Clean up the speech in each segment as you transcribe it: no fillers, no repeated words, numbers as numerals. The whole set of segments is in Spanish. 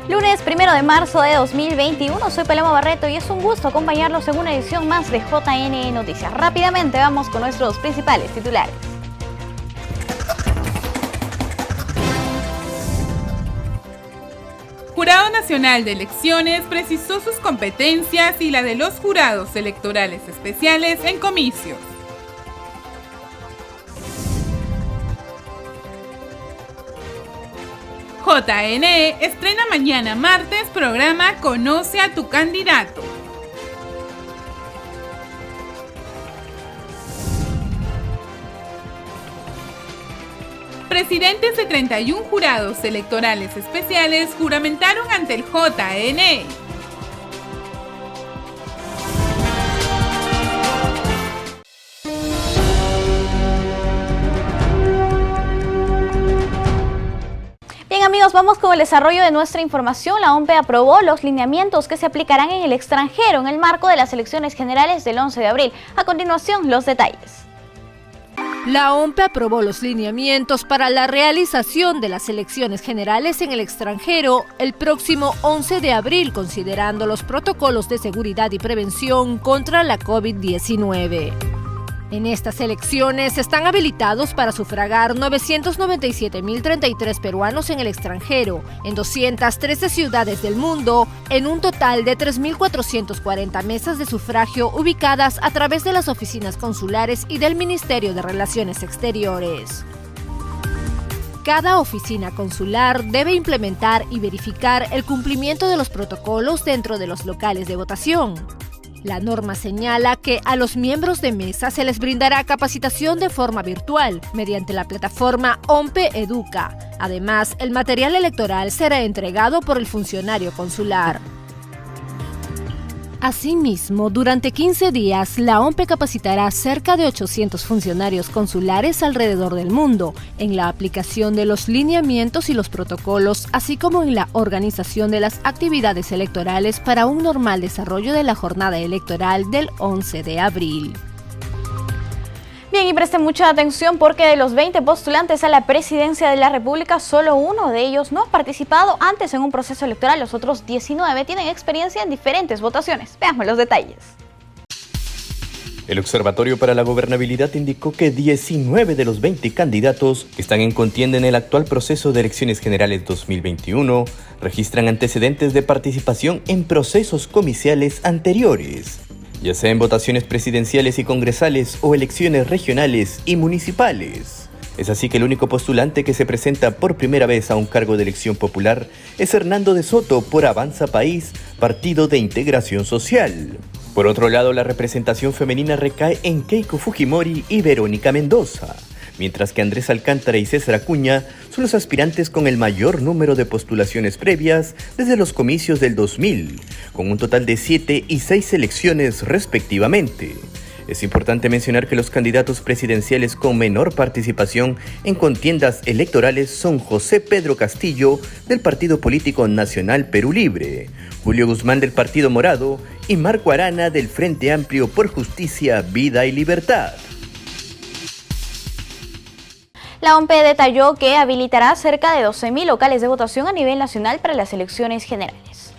Lunes 1 de marzo de 2021, soy Paloma Barreto y es un gusto acompañarlos en una edición más de JN Noticias. Rápidamente vamos con nuestros principales titulares. Jurado Nacional de Elecciones precisó sus competencias y la de los jurados electorales especiales en comicios. JNE estrena mañana martes programa Conoce a tu candidato. Presidentes de 31 jurados electorales especiales juramentaron ante el JNE. Bien amigos, vamos con el desarrollo de nuestra información. La OMPE aprobó los lineamientos que se aplicarán en el extranjero en el marco de las elecciones generales del 11 de abril. A continuación, los detalles. La OMPE aprobó los lineamientos para la realización de las elecciones generales en el extranjero el próximo 11 de abril, considerando los protocolos de seguridad y prevención contra la COVID-19. En estas elecciones están habilitados para sufragar 997.033 peruanos en el extranjero, en 213 ciudades del mundo, en un total de 3.440 mesas de sufragio ubicadas a través de las oficinas consulares y del Ministerio de Relaciones Exteriores. Cada oficina consular debe implementar y verificar el cumplimiento de los protocolos dentro de los locales de votación. La norma señala que a los miembros de mesa se les brindará capacitación de forma virtual mediante la plataforma OMPE Educa. Además, el material electoral será entregado por el funcionario consular. Asimismo, durante 15 días, la OMPE capacitará cerca de 800 funcionarios consulares alrededor del mundo en la aplicación de los lineamientos y los protocolos, así como en la organización de las actividades electorales para un normal desarrollo de la jornada electoral del 11 de abril. Bien, y presten mucha atención porque de los 20 postulantes a la presidencia de la República, solo uno de ellos no ha participado antes en un proceso electoral. Los otros 19 tienen experiencia en diferentes votaciones. Veamos los detalles. El Observatorio para la Gobernabilidad indicó que 19 de los 20 candidatos que están en contienda en el actual proceso de elecciones generales 2021 registran antecedentes de participación en procesos comiciales anteriores, ya sea en votaciones presidenciales y congresales o elecciones regionales y municipales. Es así que el único postulante que se presenta por primera vez a un cargo de elección popular es Hernando de Soto por Avanza País, Partido de Integración Social. Por otro lado, la representación femenina recae en Keiko Fujimori y Verónica Mendoza, mientras que Andrés Alcántara y César Acuña son los aspirantes con el mayor número de postulaciones previas desde los comicios del 2000, con un total de 7 y 6 elecciones respectivamente. Es importante mencionar que los candidatos presidenciales con menor participación en contiendas electorales son José Pedro Castillo, del Partido Político Nacional Perú Libre, Julio Guzmán del Partido Morado y Marco Arana del Frente Amplio por Justicia, Vida y Libertad. La OMPE detalló que habilitará cerca de 12.000 locales de votación a nivel nacional para las elecciones generales.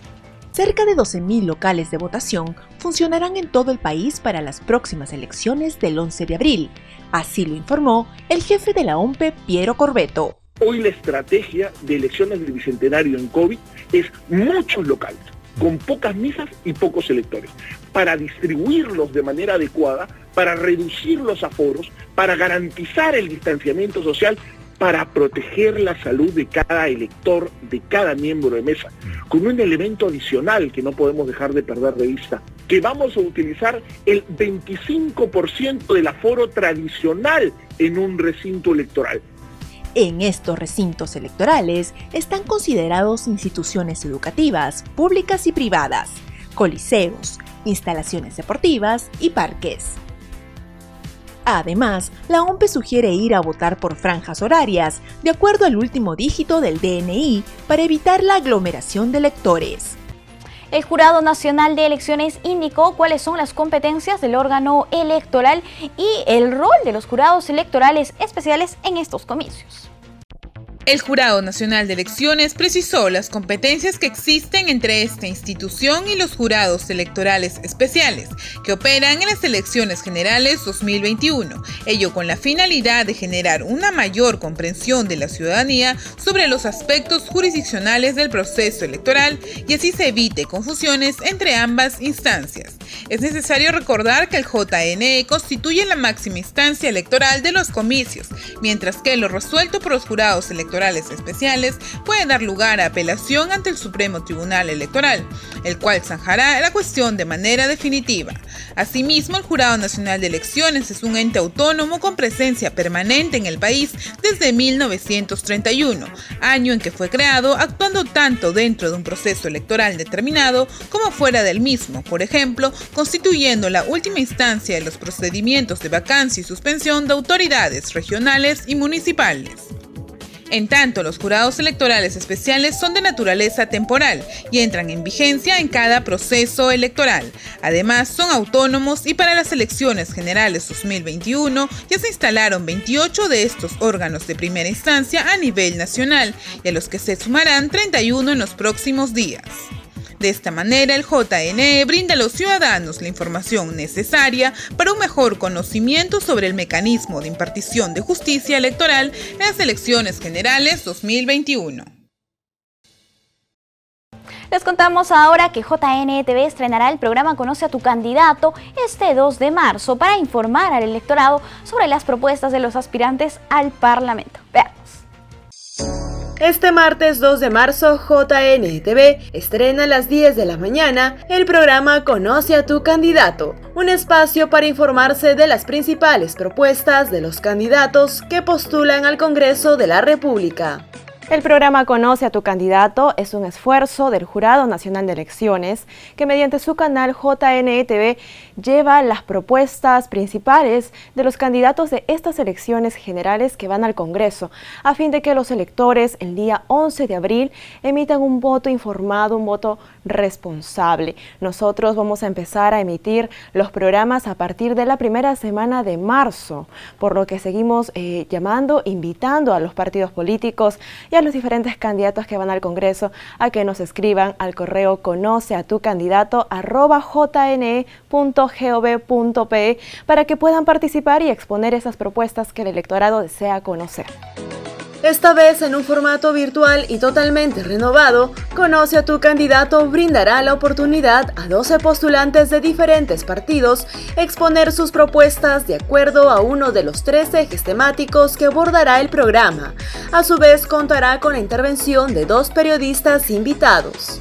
Cerca de 12.000 locales de votación funcionarán en todo el país para las próximas elecciones del 11 de abril. Así lo informó el jefe de la OMPE, Piero Corbeto. Hoy la estrategia de elecciones del Bicentenario en COVID es muchos locales, con pocas misas y pocos electores, para distribuirlos de manera adecuada, para reducir los aforos, para garantizar el distanciamiento social, para proteger la salud de cada elector, de cada miembro de mesa, con un elemento adicional que no podemos dejar de perder de vista, que vamos a utilizar el 25% del aforo tradicional en un recinto electoral. En estos recintos electorales están considerados instituciones educativas, públicas y privadas, coliseos, instalaciones deportivas y parques. Además, la OMPE sugiere ir a votar por franjas horarias, de acuerdo al último dígito del DNI, para evitar la aglomeración de electores. El Jurado Nacional de Elecciones indicó cuáles son las competencias del órgano electoral y el rol de los jurados electorales especiales en estos comicios. El Jurado Nacional de Elecciones precisó las competencias que existen entre esta institución y los jurados electorales especiales, que operan en las elecciones generales 2021, ello con la finalidad de generar una mayor comprensión de la ciudadanía sobre los aspectos jurisdiccionales del proceso electoral y así se evite confusiones entre ambas instancias. Es necesario recordar que el JNE constituye la máxima instancia electoral de los comicios, mientras que lo resuelto por los jurados electorales especiales puede dar lugar a apelación ante el Supremo Tribunal Electoral, el cual zanjará la cuestión de manera definitiva. Asimismo, el Jurado Nacional de Elecciones es un ente autónomo con presencia permanente en el país desde 1931, año en que fue creado, actuando tanto dentro de un proceso electoral determinado como fuera del mismo, por ejemplo, constituyendo la última instancia de los procedimientos de vacancia y suspensión de autoridades regionales y municipales. En tanto, los jurados electorales especiales son de naturaleza temporal y entran en vigencia en cada proceso electoral. Además, son autónomos y para las elecciones generales 2021 ya se instalaron 28 de estos órganos de primera instancia a nivel nacional y a los que se sumarán 31 en los próximos días. De esta manera, el JNE brinda a los ciudadanos la información necesaria para un mejor conocimiento sobre el mecanismo de impartición de justicia electoral en las elecciones generales 2021. Les contamos ahora que JNE-TV estrenará el programa Conoce a tu candidato este 2 de marzo para informar al electorado sobre las propuestas de los aspirantes al Parlamento. Veamos. Este martes 2 de marzo, JNE-TV estrena a las 10 de la mañana el programa Conoce a tu candidato, un espacio para informarse de las principales propuestas de los candidatos que postulan al Congreso de la República. El programa Conoce a tu candidato es un esfuerzo del Jurado Nacional de Elecciones que mediante su canal JNE-TV lleva las propuestas principales de los candidatos de estas elecciones generales que van al Congreso, a fin de que los electores el día 11 de abril emitan un voto informado, un voto responsable. Nosotros vamos a empezar a emitir los programas a partir de la primera semana de marzo, por lo que seguimos invitando a los partidos políticos y a los diferentes candidatos que van al Congreso a que nos escriban al correo conoceatucandidato@jne.gov.pe para que puedan participar y exponer esas propuestas que el electorado desea conocer. Esta vez en un formato virtual y totalmente renovado, Conoce a tu candidato brindará la oportunidad a 12 postulantes de diferentes partidos exponer sus propuestas de acuerdo a uno de los 3 ejes temáticos que abordará el programa. A su vez contará con la intervención de 2 periodistas invitados.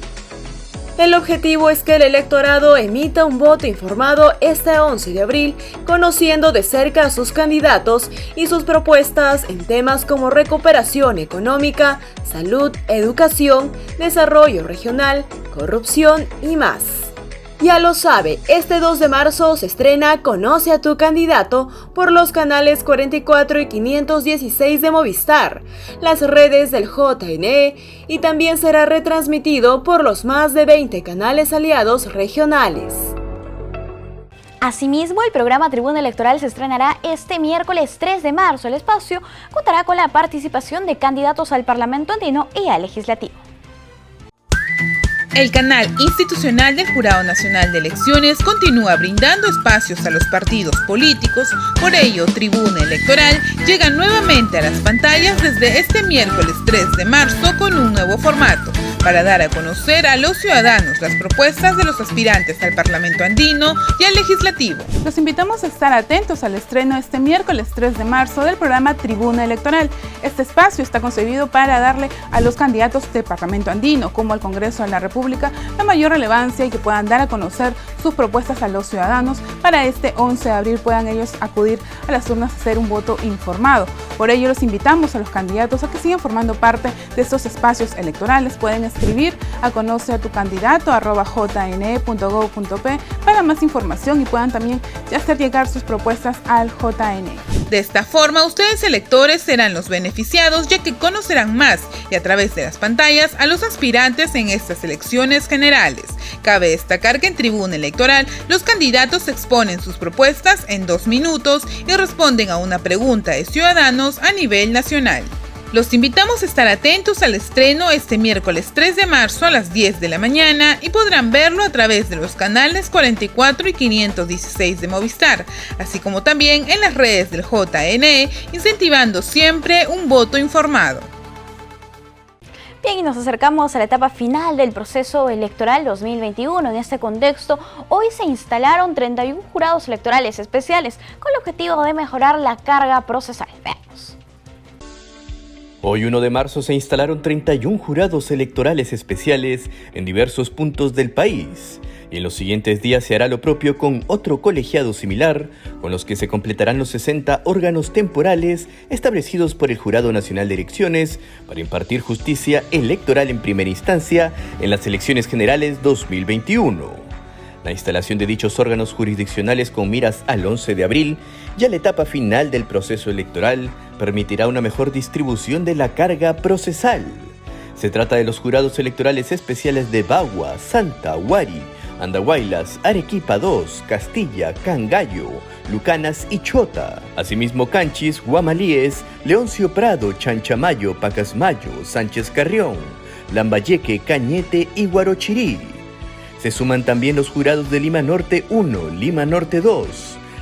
El objetivo es que el electorado emita un voto informado este 11 de abril, conociendo de cerca a sus candidatos y sus propuestas en temas como recuperación económica, salud, educación, desarrollo regional, corrupción y más. Ya lo sabe, este 2 de marzo se estrena Conoce a tu candidato por los canales 44 y 516 de Movistar, las redes del JNE y también será retransmitido por los más de 20 canales aliados regionales. Asimismo, el programa Tribuna Electoral se estrenará este miércoles 3 de marzo. El espacio contará con la participación de candidatos al Parlamento andino y al Legislativo. El canal institucional del Jurado Nacional de Elecciones continúa brindando espacios a los partidos políticos, por ello Tribuna Electoral llega nuevamente a las pantallas desde este miércoles 3 de marzo con un nuevo formato, para dar a conocer a los ciudadanos las propuestas de los aspirantes al Parlamento andino y al Legislativo. Los invitamos a estar atentos al estreno este miércoles 3 de marzo del programa Tribuna Electoral. Este espacio está concebido para darle a los candidatos del Parlamento andino como al Congreso de la República la mayor relevancia y que puedan dar a conocer sus propuestas a los ciudadanos para este 11 de abril puedan ellos acudir a las urnas a hacer un voto informado. Por ello los invitamos a los candidatos a que sigan formando parte de estos espacios electorales. Pueden escribir a conoceatucandidato@jne.gov.pe para más información y puedan también hacer llegar sus propuestas al JNE. De esta forma, ustedes electores serán los beneficiados ya que conocerán más y a través de las pantallas a los aspirantes en estas elecciones generales. Cabe destacar que en Tribuna Electoral los candidatos exponen sus propuestas en 2 minutos y responden a una pregunta de ciudadanos a nivel nacional. Los invitamos a estar atentos al estreno este miércoles 3 de marzo a las 10 de la mañana y podrán verlo a través de los canales 44 y 516 de Movistar, así como también en las redes del JNE, incentivando siempre un voto informado. Bien, y nos acercamos a la etapa final del proceso electoral 2021. En este contexto, hoy se instalaron 31 jurados electorales especiales con el objetivo de mejorar la carga procesal. Veamos. Hoy 1 de marzo se instalaron 31 jurados electorales especiales en diversos puntos del país y en los siguientes días se hará lo propio con otro colegiado similar, con los que se completarán los 60 órganos temporales establecidos por el Jurado Nacional de Elecciones para impartir justicia electoral en primera instancia en las elecciones generales 2021. La instalación de dichos órganos jurisdiccionales con miras al 11 de abril y a la etapa final del proceso electoral permitirá una mejor distribución de la carga procesal. Se trata de los jurados electorales especiales de Bagua, Santa, Huari, Andahuaylas, Arequipa 2, Castilla, Cangallo, Lucanas y Chota. Asimismo Canchis, Guamalíes, Leoncio Prado, Chanchamayo, Pacasmayo, Sánchez Carrión, Lambayeque, Cañete y Guarochirí. Se suman también los jurados de Lima Norte 1, Lima Norte 2,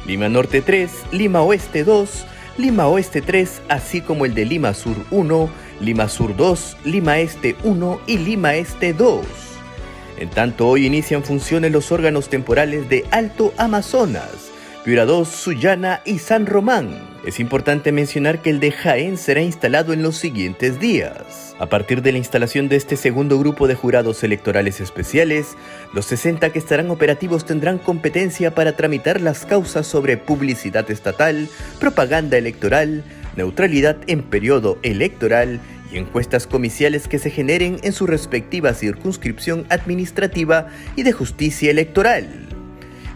Lima Norte 3, Lima Oeste 2, Lima Oeste 3, así como el de Lima Sur 1, Lima Sur 2, Lima Este 1 y Lima Este 2. En tanto, hoy inician funciones los órganos temporales de Alto Amazonas, Piura 2, Sullana y San Román. Es importante mencionar que el de Jaén será instalado en los siguientes días. A partir de la instalación de este segundo grupo de jurados electorales especiales, los 60 que estarán operativos tendrán competencia para tramitar las causas sobre publicidad estatal, propaganda electoral, neutralidad en periodo electoral y encuestas comiciales que se generen en su respectiva circunscripción administrativa y de justicia electoral.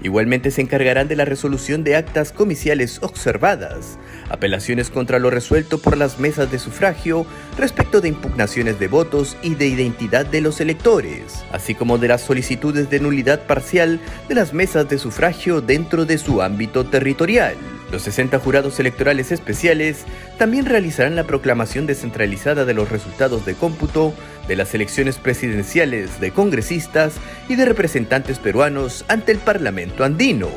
Igualmente se encargarán de la resolución de actas comiciales observadas, apelaciones contra lo resuelto por las mesas de sufragio respecto de impugnaciones de votos y de identidad de los electores, así como de las solicitudes de nulidad parcial de las mesas de sufragio dentro de su ámbito territorial. Los 60 jurados electorales especiales también realizarán la proclamación descentralizada de los resultados de cómputo de las elecciones presidenciales, de congresistas y de representantes peruanos ante el Parlamento andino.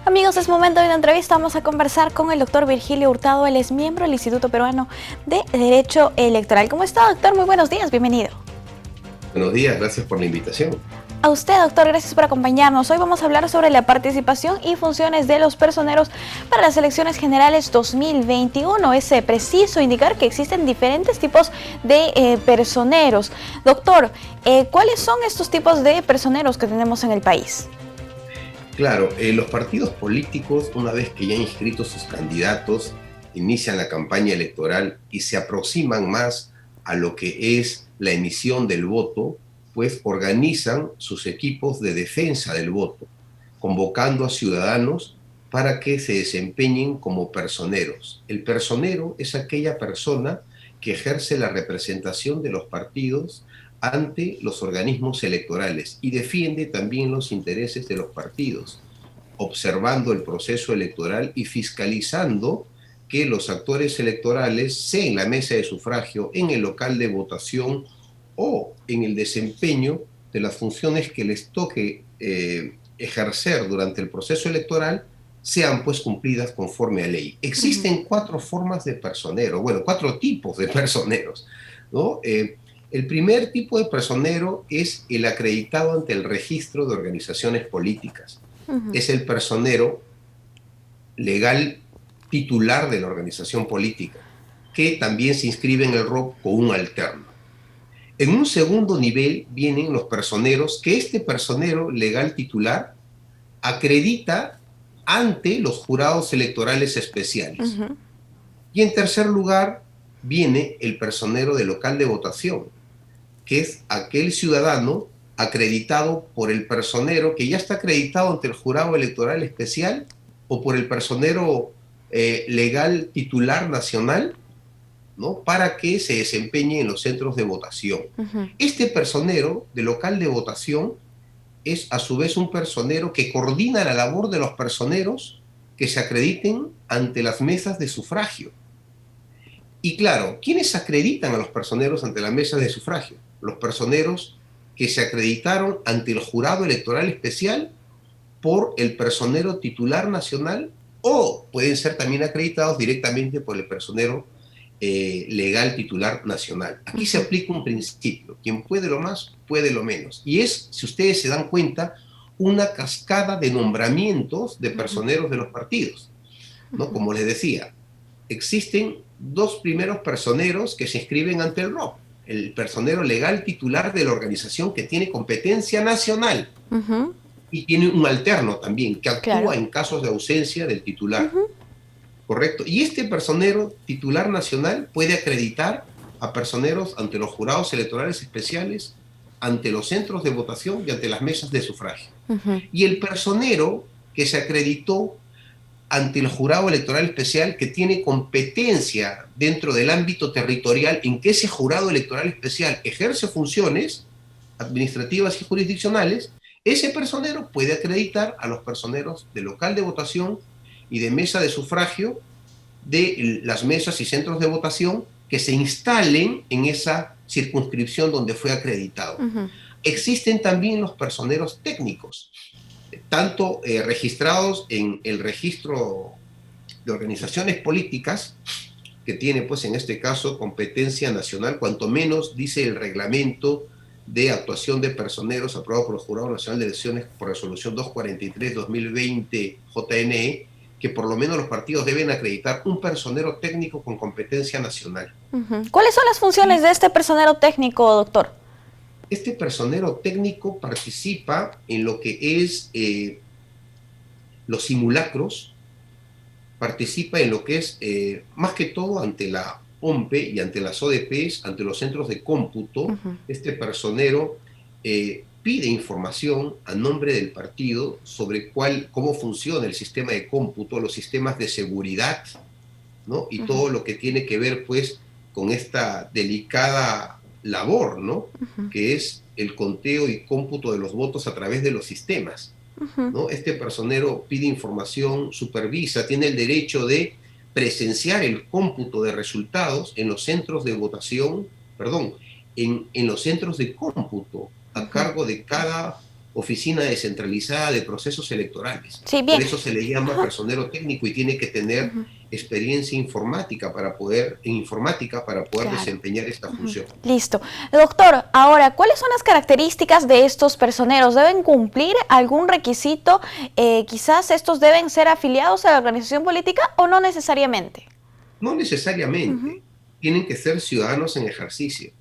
Amigos, es momento de una entrevista. Vamos a conversar con el doctor Virgilio Hurtado. Él es miembro del Instituto Peruano de Derecho Electoral. ¿Cómo está, doctor? Muy buenos días, bienvenido. Buenos días, gracias por la invitación. A usted, doctor, gracias por acompañarnos. Hoy vamos a hablar sobre la participación y funciones de los personeros para las elecciones generales 2021. Es preciso indicar que existen diferentes tipos de personeros. Doctor, ¿cuáles son estos tipos de personeros que tenemos en el país? Claro, los partidos políticos, una vez que ya han inscrito sus candidatos, inician la campaña electoral y se aproximan más a lo que es la emisión del voto, pues organizan sus equipos de defensa del voto, convocando a ciudadanos para que se desempeñen como personeros. El personero es aquella persona que ejerce la representación de los partidos ante los organismos electorales y defiende también los intereses de los partidos, observando el proceso electoral y fiscalizando que los actores electorales, sea en la mesa de sufragio, en el local de votación o en el desempeño de las funciones que les toque ejercer durante el proceso electoral, sean pues cumplidas conforme a ley. Existen cuatro formas de personero, bueno, cuatro tipos de personeros, ¿no? El primer tipo de personero es el acreditado ante el registro de organizaciones políticas. Es el personero legal titular de la organización política, que también se inscribe en el ROC con un alterno. En un segundo nivel vienen los personeros, que este personero legal titular acredita ante los jurados electorales especiales. Y en tercer lugar viene el personero de local de votación, que es aquel ciudadano acreditado por el personero que ya está acreditado ante el jurado electoral especial o por el personero legal titular nacional, ¿no? Para que se desempeñe en los centros de votación. Este personero de local de votación es a su vez un personero que coordina la labor de los personeros que se acrediten ante las mesas de sufragio. Y claro, ¿quiénes acreditan a los personeros ante las mesas de sufragio? Los personeros que se acreditaron ante el jurado electoral especial por el personero titular nacional, o pueden ser también acreditados directamente por el personero legal titular nacional. Aquí se aplica un principio: quien puede lo más, puede lo menos. Y es, si ustedes se dan cuenta, una cascada de nombramientos de personeros de los partidos, ¿no? Como les decía, existen dos primeros personeros que se inscriben ante el ROP: el personero legal titular de la organización que tiene competencia nacional, y tiene un alterno también que actúa en casos de ausencia del titular. ¿Correcto? Y este personero titular nacional puede acreditar a personeros ante los jurados electorales especiales, ante los centros de votación y ante las mesas de sufragio. Y el personero que se acreditó ante el jurado electoral especial, que tiene competencia dentro del ámbito territorial en que ese jurado electoral especial ejerce funciones administrativas y jurisdiccionales, ese personero puede acreditar a los personeros de local de votación y de mesa de sufragio de las mesas y centros de votación que se instalen en esa circunscripción donde fue acreditado. Existen también los personeros técnicos, tanto registrados en el registro de organizaciones políticas, que tiene pues en este caso competencia nacional, cuanto menos dice el reglamento de actuación de personeros aprobado por el Jurado Nacional de Elecciones por resolución 243-2020 JNE, que por lo menos los partidos deben acreditar un personero técnico con competencia nacional. ¿Cuáles son las funciones de este personero técnico, doctor? Este personero técnico participa en lo que es los simulacros, participa en lo que es, más que todo ante la OMPE y ante las ODPs, ante los centros de cómputo. Este personero pide información a nombre del partido sobre cómo funciona el sistema de cómputo, los sistemas de seguridad, ¿no? Y todo lo que tiene que ver pues con esta delicada labor, ¿no? Que es el conteo y cómputo de los votos a través de los sistemas, ¿no? Este personero pide información, supervisa, tiene el derecho de presenciar el cómputo de resultados en los centros de votación, en los centros de cómputo, a cargo de cada oficina descentralizada de procesos electorales. Sí, bien. Por eso se le llama personero técnico y tiene que tener experiencia informática para poder desempeñar esta función. Listo. Doctor, ahora, ¿cuáles son las características de estos personeros? ¿Deben cumplir algún requisito? Quizás estos deben ser afiliados a la organización política o no necesariamente. No necesariamente. Tienen que ser ciudadanos en ejercicio.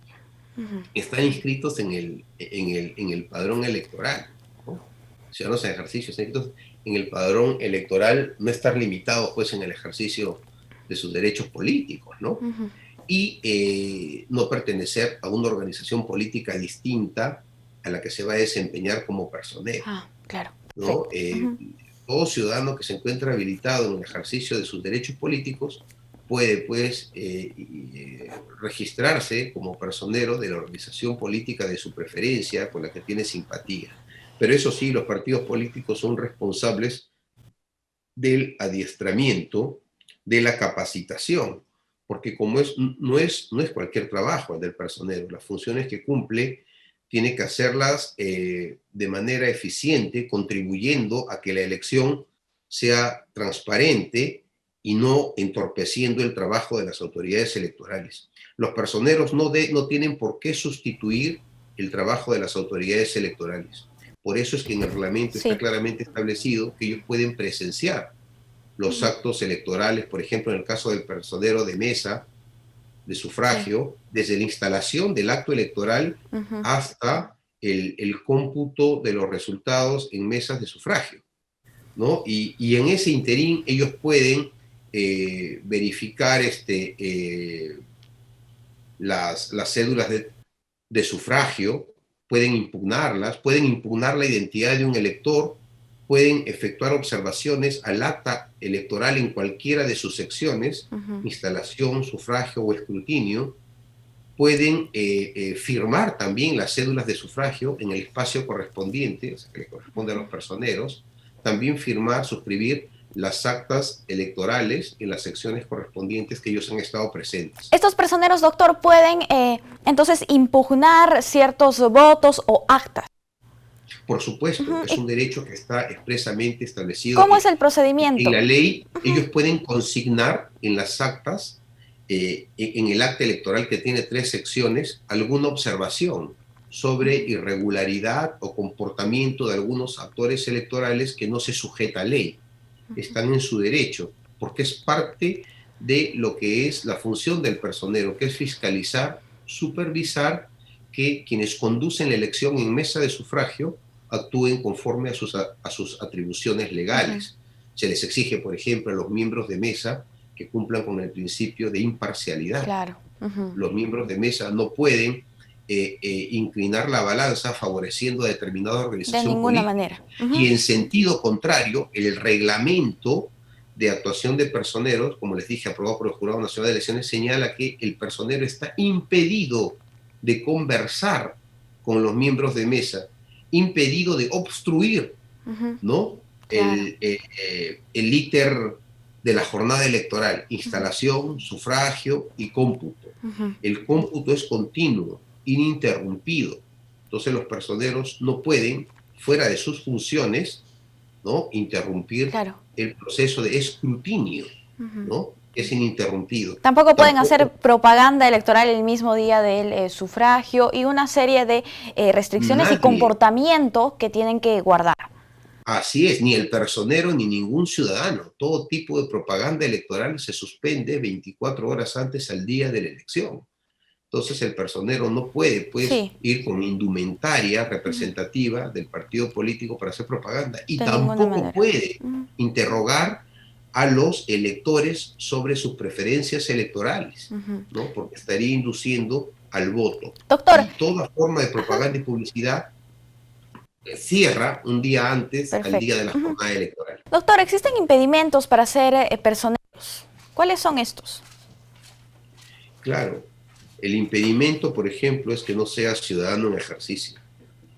Están inscritos en el padrón electoral, ¿no? Ciudadanos en ejercicio, están inscritos en el padrón electoral, no estar limitados pues en el ejercicio de sus derechos políticos, ¿no? Y no pertenecer a una organización política distinta a la que se va a desempeñar como personero. Claro. ¿No? Todo ciudadano que se encuentra habilitado en el ejercicio de sus derechos políticos puede pues registrarse como personero de la organización política de su preferencia, con la que tiene simpatía. Pero eso sí, los partidos políticos son responsables del adiestramiento, de la capacitación, porque como no es cualquier trabajo el del personero, las funciones que cumple tiene que hacerlas de manera eficiente, contribuyendo a que la elección sea transparente y no entorpeciendo el trabajo de las autoridades electorales. Los personeros no tienen por qué sustituir el trabajo de las autoridades electorales. Por eso es que en el reglamento está claramente establecido que ellos pueden presenciar los actos electorales, por ejemplo, en el caso del personero de mesa, de sufragio, desde la instalación del acto electoral hasta el cómputo de los resultados en mesas de sufragio, ¿no? Y en ese interín ellos pueden verificar las cédulas de sufragio, pueden impugnarlas, pueden impugnar la identidad de un elector, pueden efectuar observaciones al acta electoral en cualquiera de sus secciones, instalación, sufragio o escrutinio, pueden firmar también las cédulas de sufragio en el espacio correspondiente, o sea, que le corresponde a los personeros, también firmar, suscribir las actas electorales en las secciones correspondientes que ellos han estado presentes. Estos personeros, doctor, pueden entonces impugnar ciertos votos o actas. Por supuesto, es un derecho que está expresamente establecido. ¿Cómo es el procedimiento? En la ley, ellos pueden consignar en las actas, en el acta electoral que tiene 3 secciones, alguna observación sobre irregularidad o comportamiento de algunos actores electorales que no se sujeta a ley. Están en su derecho, porque es parte de lo que es la función del personero, que es fiscalizar, supervisar que quienes conducen la elección en mesa de sufragio actúen conforme a sus atribuciones legales. Se les exige, por ejemplo, a los miembros de mesa que cumplan con el principio de imparcialidad. Claro. Los miembros de mesa no pueden inclinar la balanza favoreciendo a determinada organización de ninguna política. manera. Y en sentido contrario, el reglamento de actuación de personeros, como les dije, aprobado por el Jurado Nacional de Elecciones, señala que el personero está impedido de conversar con los miembros de mesa, impedido de obstruir, ¿no? Claro. El íter de la jornada electoral, instalación, sufragio y cómputo. El cómputo es continuo, ininterrumpido. Entonces los personeros no pueden, fuera de sus funciones, ¿no?, interrumpir el proceso de escrutinio, ¿no?, es ininterrumpido. Tampoco pueden hacer propaganda electoral el mismo día del sufragio y una serie de restricciones y comportamiento que tienen que guardar. Así es, ni el personero ni ningún ciudadano. Todo tipo de propaganda electoral se suspende 24 horas antes al día de la elección. Entonces el personero no puede ir con indumentaria representativa del partido político para hacer propaganda y tampoco puede interrogar a los electores sobre sus preferencias electorales, ¿no?, porque estaría induciendo al voto. Doctor. Y toda forma de propaganda y publicidad cierra un día antes al día de la jornada electoral. Doctor, ¿existen impedimentos para ser personeros? ¿Cuáles son estos? Claro, el impedimento, por ejemplo, es que no sea ciudadano en ejercicio.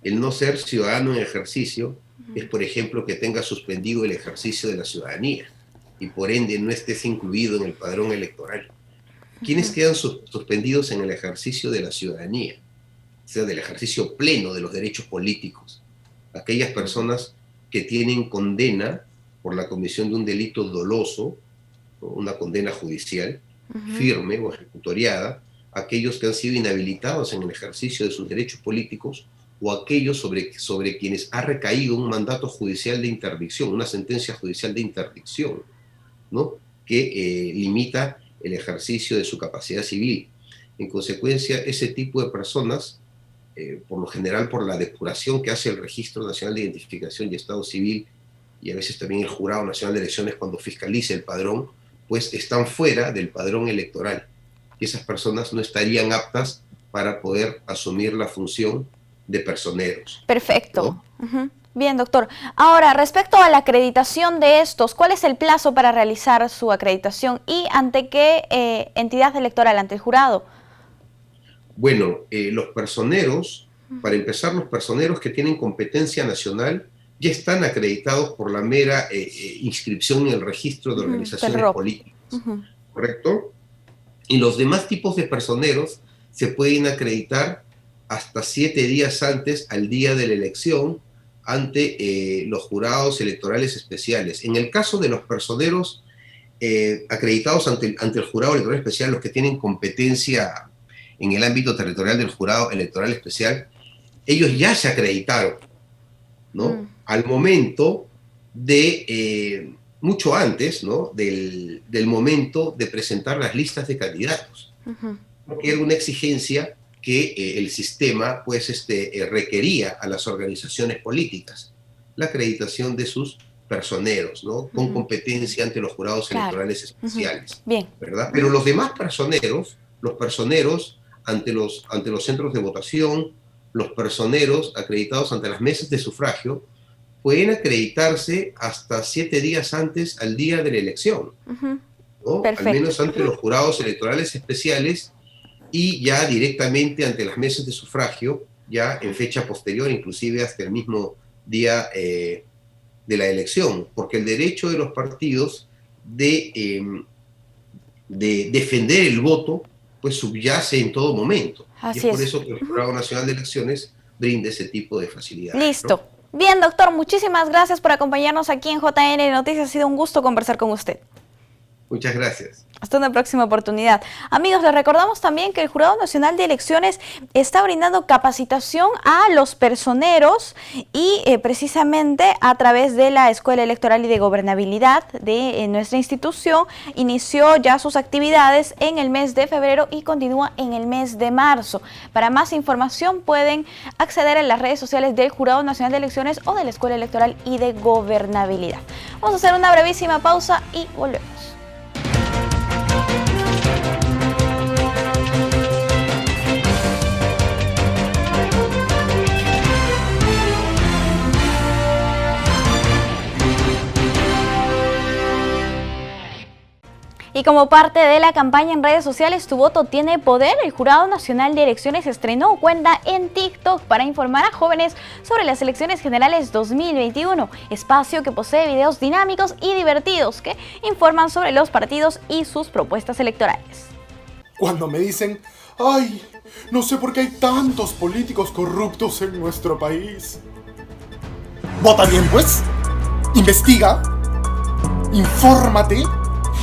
El no ser ciudadano en ejercicio es, por ejemplo, que tenga suspendido el ejercicio de la ciudadanía y por ende no estés incluido en el padrón electoral. ¿Quiénes quedan suspendidos en el ejercicio de la ciudadanía? O sea, del ejercicio pleno de los derechos políticos. Aquellas personas que tienen condena por la comisión de un delito doloso, una condena judicial, firme o ejecutoriada, aquellos que han sido inhabilitados en el ejercicio de sus derechos políticos, o aquellos sobre quienes ha recaído un mandato judicial de interdicción, una sentencia judicial de interdicción, ¿no?, que limita el ejercicio de su capacidad civil. En consecuencia, ese tipo de personas, por lo general por la depuración que hace el Registro Nacional de Identificación y Estado Civil, y a veces también el Jurado Nacional de Elecciones cuando fiscaliza el padrón, pues están fuera del padrón electoral. Y esas personas no estarían aptas para poder asumir la función de personeros. Perfecto. ¿No? Bien, doctor. Ahora, respecto a la acreditación de estos, ¿cuál es el plazo para realizar su acreditación y ante qué entidad electoral, ante el jurado? Bueno, los personeros, para empezar, los personeros que tienen competencia nacional ya están acreditados por la mera inscripción en el registro de organizaciones políticas, ¿correcto? Y los demás tipos de personeros se pueden acreditar hasta 7 días antes al día de la elección ante los jurados electorales especiales. En el caso de los personeros acreditados ante el jurado electoral especial, los que tienen competencia en el ámbito territorial del jurado electoral especial, ellos ya se acreditaron, ¿no? Al momento de, mucho antes, ¿no?, del momento de presentar las listas de candidatos. Porque era una exigencia que el sistema pues, requería a las organizaciones políticas, la acreditación de sus personeros, ¿no?, con competencia ante los jurados electorales especiales. Bien. ¿Verdad? Pero los demás personeros, ante los centros de votación, los personeros acreditados ante las mesas de sufragio, pueden acreditarse hasta 7 días antes al día de la elección, ¿no? Al menos ante los jurados electorales especiales y ya directamente ante las mesas de sufragio, ya en fecha posterior, inclusive hasta el mismo día de la elección, porque el derecho de los partidos de defender el voto pues subyace en todo momento. Así y es por es. eso que el Jurado Nacional de Elecciones brinda ese tipo de facilidades. Listo. ¿No? Bien, doctor, muchísimas gracias por acompañarnos aquí en JN Noticias. Ha sido un gusto conversar con usted. Muchas gracias. Hasta una próxima oportunidad. Amigos, les recordamos también que el Jurado Nacional de Elecciones está brindando capacitación a los personeros y precisamente a través de la Escuela Electoral y de Gobernabilidad de nuestra institución inició ya sus actividades en el mes de febrero y continúa en el mes de marzo. Para más información pueden acceder a las redes sociales del Jurado Nacional de Elecciones o de la Escuela Electoral y de Gobernabilidad. Vamos a hacer una brevísima pausa y volvemos. Y como parte de la campaña en redes sociales Tu Voto Tiene Poder, el Jurado Nacional de Elecciones estrenó cuenta en TikTok para informar a jóvenes sobre las elecciones generales 2021, espacio que posee videos dinámicos y divertidos que informan sobre los partidos y sus propuestas electorales. Cuando me dicen, ¡ay! No sé por qué hay tantos políticos corruptos en nuestro país. Vota bien, pues. Investiga. Infórmate.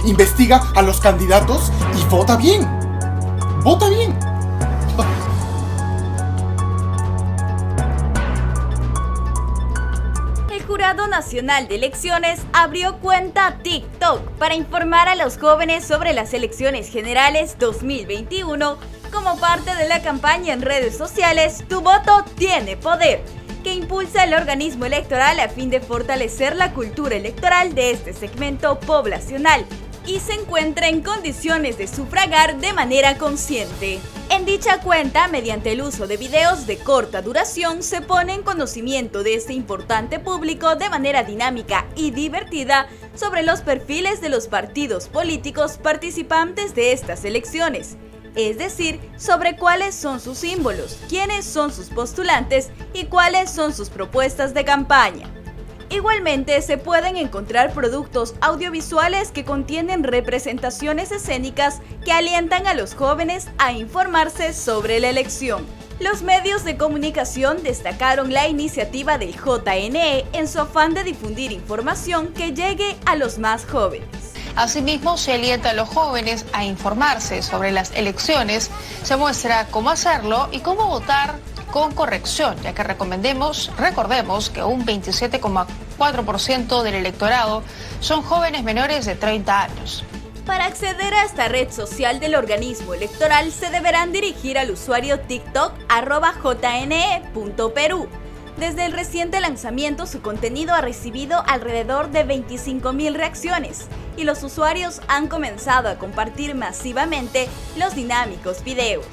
Investiga a los candidatos y vota bien. Vota bien. El Jurado Nacional de Elecciones abrió cuenta TikTok para informar a los jóvenes sobre las elecciones generales 2021 como parte de la campaña en redes sociales Tu Voto Tiene Poder, que impulsa el organismo electoral a fin de fortalecer la cultura electoral de este segmento poblacional y se encuentra en condiciones de sufragar de manera consciente. En dicha cuenta, mediante el uso de videos de corta duración, se pone en conocimiento de este importante público de manera dinámica y divertida sobre los perfiles de los partidos políticos participantes de estas elecciones, es decir, sobre cuáles son sus símbolos, quiénes son sus postulantes y cuáles son sus propuestas de campaña. Igualmente se pueden encontrar productos audiovisuales que contienen representaciones escénicas que alientan a los jóvenes a informarse sobre la elección. Los medios de comunicación destacaron la iniciativa del JNE en su afán de difundir información que llegue a los más jóvenes. Asimismo, se alienta a los jóvenes a informarse sobre las elecciones, se muestra cómo hacerlo y cómo votar con corrección, ya que recordemos que un 27,4% del electorado son jóvenes menores de 30 años. Para acceder a esta red social del organismo electoral se deberán dirigir al usuario TikTok @jne.peru. Desde el reciente lanzamiento, su contenido ha recibido alrededor de 25.000 reacciones y los usuarios han comenzado a compartir masivamente los dinámicos videos.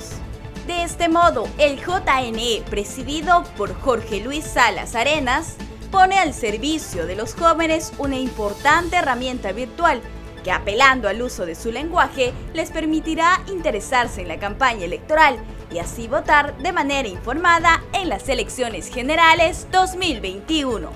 De este modo, el JNE, presidido por Jorge Luis Salas Arenas, pone al servicio de los jóvenes una importante herramienta virtual que, apelando al uso de su lenguaje, les permitirá interesarse en la campaña electoral y así votar de manera informada en las elecciones generales 2021.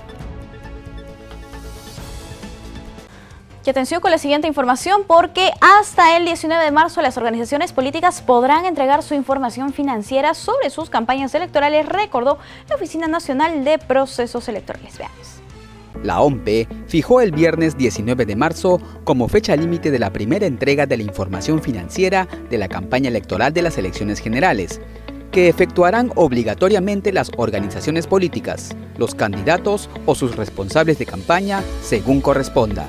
Y atención con la siguiente información porque hasta el 19 de marzo las organizaciones políticas podrán entregar su información financiera sobre sus campañas electorales, recordó la Oficina Nacional de Procesos Electorales. Veamos. La OMPE fijó el viernes 19 de marzo como fecha límite de la primera entrega de la información financiera de la campaña electoral de las elecciones generales, que efectuarán obligatoriamente las organizaciones políticas, los candidatos o sus responsables de campaña según corresponda.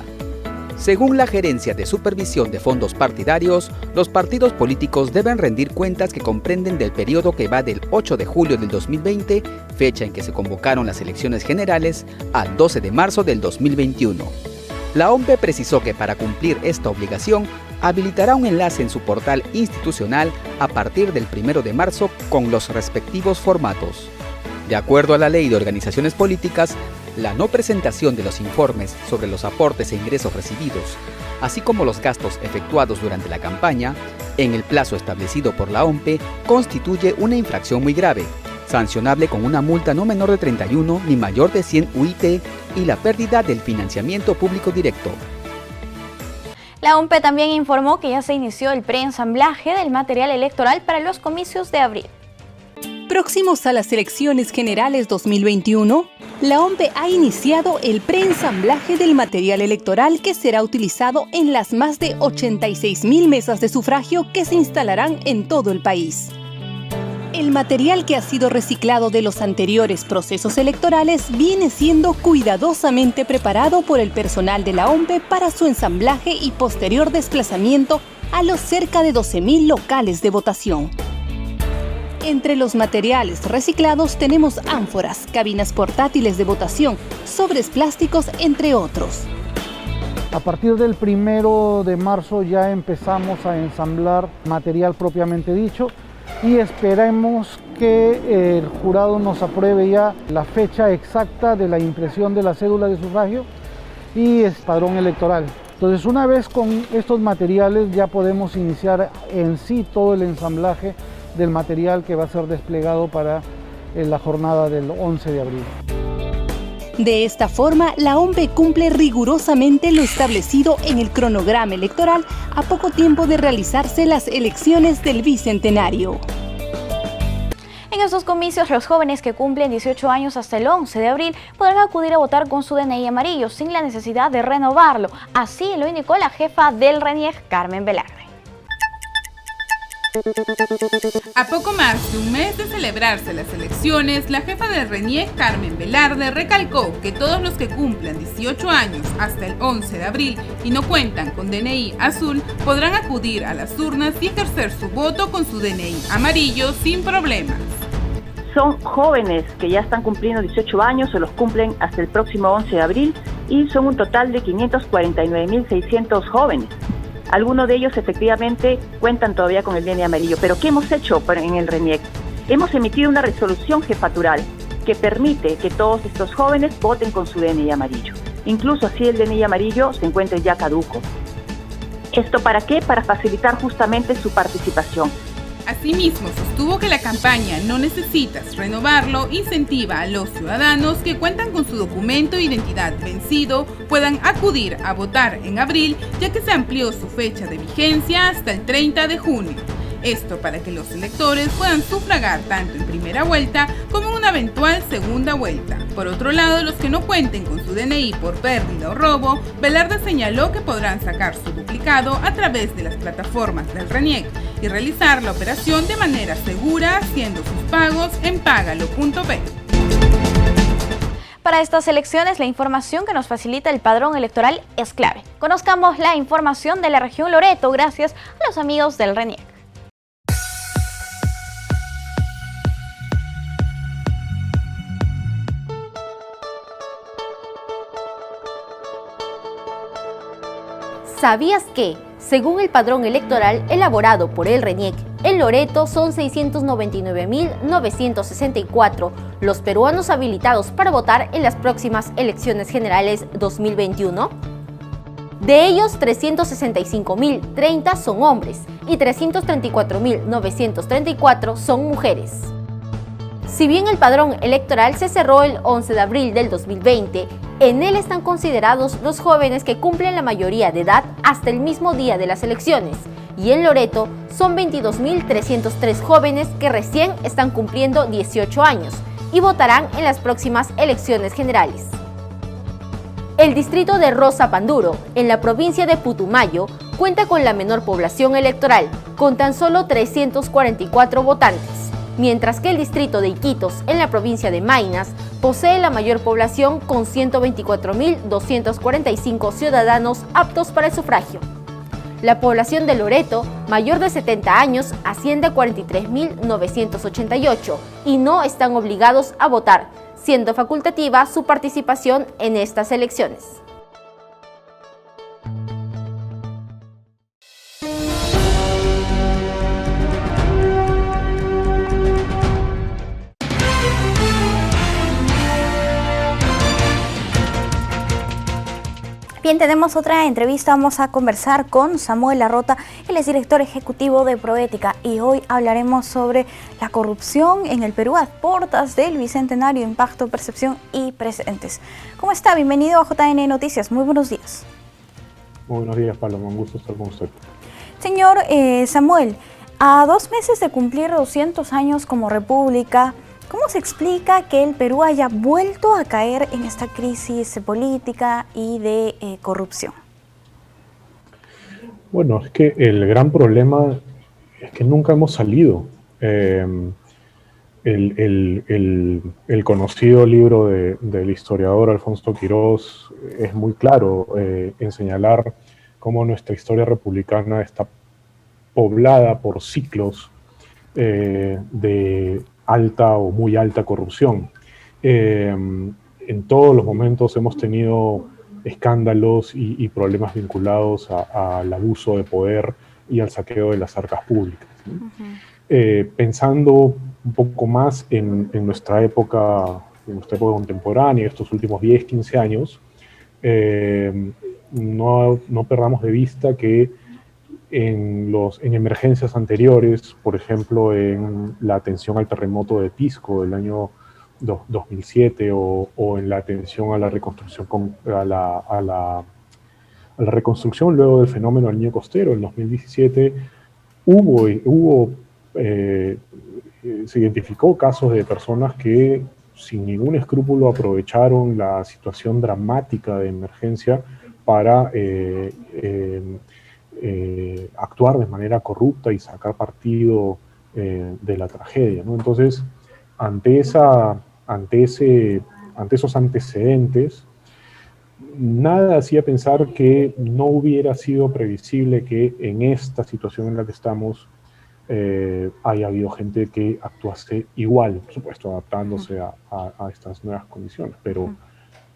Según la Gerencia de Supervisión de Fondos Partidarios, los partidos políticos deben rendir cuentas que comprenden del periodo que va del 8 de julio del 2020, fecha en que se convocaron las elecciones generales, al 12 de marzo del 2021. La OMPE precisó que para cumplir esta obligación, habilitará un enlace en su portal institucional a partir del 1 de marzo con los respectivos formatos. De acuerdo a la Ley de Organizaciones Políticas, la no presentación de los informes sobre los aportes e ingresos recibidos, así como los gastos efectuados durante la campaña, en el plazo establecido por la OMPE, constituye una infracción muy grave, sancionable con una multa no menor de 31 ni mayor de 100 UIT y la pérdida del financiamiento público directo. La OMPE también informó que ya se inició el preensamblaje del material electoral para los comicios de abril. Próximos a las elecciones generales 2021, la OMPE ha iniciado el preensamblaje del material electoral que será utilizado en las más de 86.000 mesas de sufragio que se instalarán en todo el país. El material que ha sido reciclado de los anteriores procesos electorales viene siendo cuidadosamente preparado por el personal de la OMPE para su ensamblaje y posterior desplazamiento a los cerca de 12.000 locales de votación. Entre los materiales reciclados tenemos ánforas, cabinas portátiles de votación, sobres plásticos, entre otros. A partir del 1 de marzo ya empezamos a ensamblar material propiamente dicho y esperemos que el jurado nos apruebe ya la fecha exacta de la impresión de la cédula de sufragio y el padrón electoral. Entonces, una vez con estos materiales ya podemos iniciar en sí todo el ensamblaje del material que va a ser desplegado para la jornada del 11 de abril. De esta forma, la OMPE cumple rigurosamente lo establecido en el cronograma electoral a poco tiempo de realizarse las elecciones del Bicentenario. En estos comicios, los jóvenes que cumplen 18 años hasta el 11 de abril podrán acudir a votar con su DNI amarillo sin la necesidad de renovarlo. Así lo indicó la jefa del RENIEC, Carmen Velarde. A poco más de un mes de celebrarse las elecciones, la jefa del RENIEC, Carmen Velarde, recalcó que todos los que cumplan 18 años hasta el 11 de abril y no cuentan con DNI azul podrán acudir a las urnas y ejercer su voto con su DNI amarillo sin problemas. Son jóvenes que ya están cumpliendo 18 años o los cumplen hasta el próximo 11 de abril y son un total de 549.600 jóvenes. Algunos de ellos efectivamente cuentan todavía con el DNI amarillo, pero ¿qué hemos hecho en el RENIEC? Hemos emitido una resolución jefatural que permite que todos estos jóvenes voten con su DNI amarillo. Incluso así el DNI amarillo se encuentre ya caduco. ¿Esto para qué? Para facilitar justamente su participación. Asimismo, sostuvo que la campaña No Necesitas Renovarlo incentiva a los ciudadanos que cuentan con su documento de identidad vencido puedan acudir a votar en abril, ya que se amplió su fecha de vigencia hasta el 30 de junio. Esto para que los electores puedan sufragar tanto en primera vuelta como en una eventual segunda vuelta. Por otro lado, los que no cuenten con su DNI por pérdida o robo, Velarde señaló que podrán sacar su duplicado a través de las plataformas del RENIEC y realizar la operación de manera segura haciendo sus pagos en pagalo.p. Para estas elecciones, la información que nos facilita el padrón electoral es clave. Conozcamos la información de la región Loreto gracias a los amigos del RENIEC. ¿Sabías que, según el padrón electoral elaborado por el RENIEC, en Loreto son 699.964 los peruanos habilitados para votar en las próximas elecciones generales 2021? De ellos, 365.030 son hombres y 334.934 son mujeres. Si bien el padrón electoral se cerró el 11 de abril del 2020, en él están considerados los jóvenes que cumplen la mayoría de edad hasta el mismo día de las elecciones, y en Loreto son 22.303 jóvenes que recién están cumpliendo 18 años y votarán en las próximas elecciones generales. El distrito de Rosa Panduro, en la provincia de Putumayo, cuenta con la menor población electoral, con tan solo 344 votantes. Mientras que el distrito de Iquitos, en la provincia de Maynas, posee la mayor población con 124.245 ciudadanos aptos para el sufragio. La población de Loreto, mayor de 70 años, asciende a 43.988 y no están obligados a votar, siendo facultativa su participación en estas elecciones. Bien, tenemos otra entrevista, vamos a conversar con Samuel Larrota, él es director ejecutivo de Proética y hoy hablaremos sobre la corrupción en el Perú a puertas del Bicentenario, impacto, percepción y precedentes. ¿Cómo está? Bienvenido a JN Noticias, muy buenos días. Muy buenos días, Paloma, un gusto estar con usted. Señor Samuel, a 2 meses de cumplir 200 años como república, ¿cómo se explica que el Perú haya vuelto a caer en esta crisis política y de corrupción? Bueno, es que el gran problema es que nunca hemos salido. El conocido libro del historiador Alfonso Quirós es muy claro en señalar cómo nuestra historia republicana está poblada por ciclos de alta o muy alta corrupción. En todos los momentos hemos tenido escándalos y problemas vinculados al abuso de poder y al saqueo de las arcas públicas, ¿no? Pensando un poco más en nuestra época contemporánea, estos últimos 10, 15 años, no perdamos de vista que en emergencias anteriores, por ejemplo, en la atención al terremoto de Pisco del año 2007 o en la atención a la reconstrucción a la reconstrucción luego del fenómeno del Niño Costero en 2017, se identificó casos de personas que sin ningún escrúpulo aprovecharon la situación dramática de emergencia para actuar de manera corrupta y sacar partido de la tragedia, ¿no? Entonces, ante esos antecedentes, nada hacía pensar que no hubiera sido previsible que en esta situación en la que estamos haya habido gente que actuase igual, por supuesto, adaptándose a estas nuevas condiciones, pero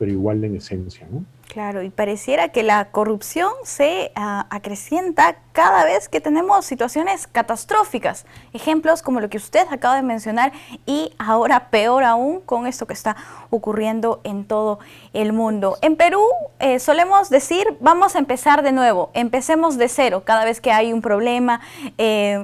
igual en esencia, ¿no? Claro, y pareciera que la corrupción se acrecienta cada vez que tenemos situaciones catastróficas. Ejemplos como lo que usted acaba de mencionar y ahora peor aún con esto que está ocurriendo en todo el mundo. En Perú solemos decir, vamos a empezar de nuevo, empecemos de cero cada vez que hay un problema,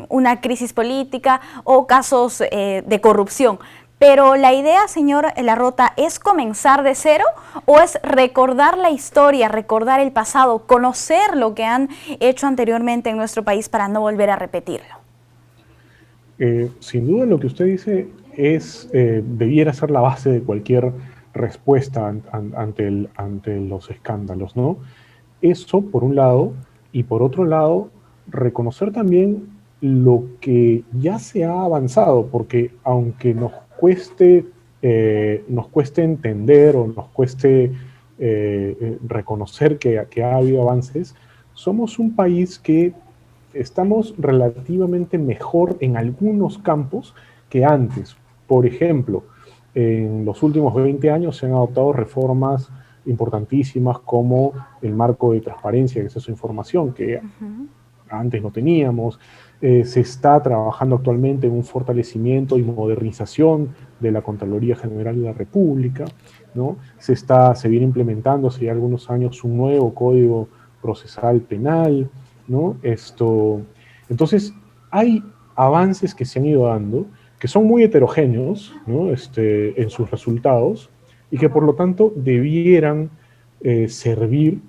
una crisis política o casos de corrupción. Pero la idea, señor Larrota, ¿es comenzar de cero o es recordar la historia, recordar el pasado, conocer lo que han hecho anteriormente en nuestro país para no volver a repetirlo? Sin duda lo que usted dice debiera ser la base de cualquier respuesta ante los escándalos, ¿no? Eso por un lado, y por otro lado, reconocer también lo que ya se ha avanzado, porque aunque nos cueste entender o nos cueste reconocer que ha habido avances, somos un país que estamos relativamente mejor en algunos campos que antes. Por ejemplo, en los últimos 20 años se han adoptado reformas importantísimas como el marco de transparencia y acceso a información, que antes no teníamos. Se está trabajando actualmente en un fortalecimiento y modernización de la Contraloría General de la República, ¿no? Se viene implementando hace ya algunos años un nuevo Código Procesal Penal, ¿no? Entonces, hay avances que se han ido dando, que son muy heterogéneos, ¿no? En sus resultados, y que por lo tanto debieran servir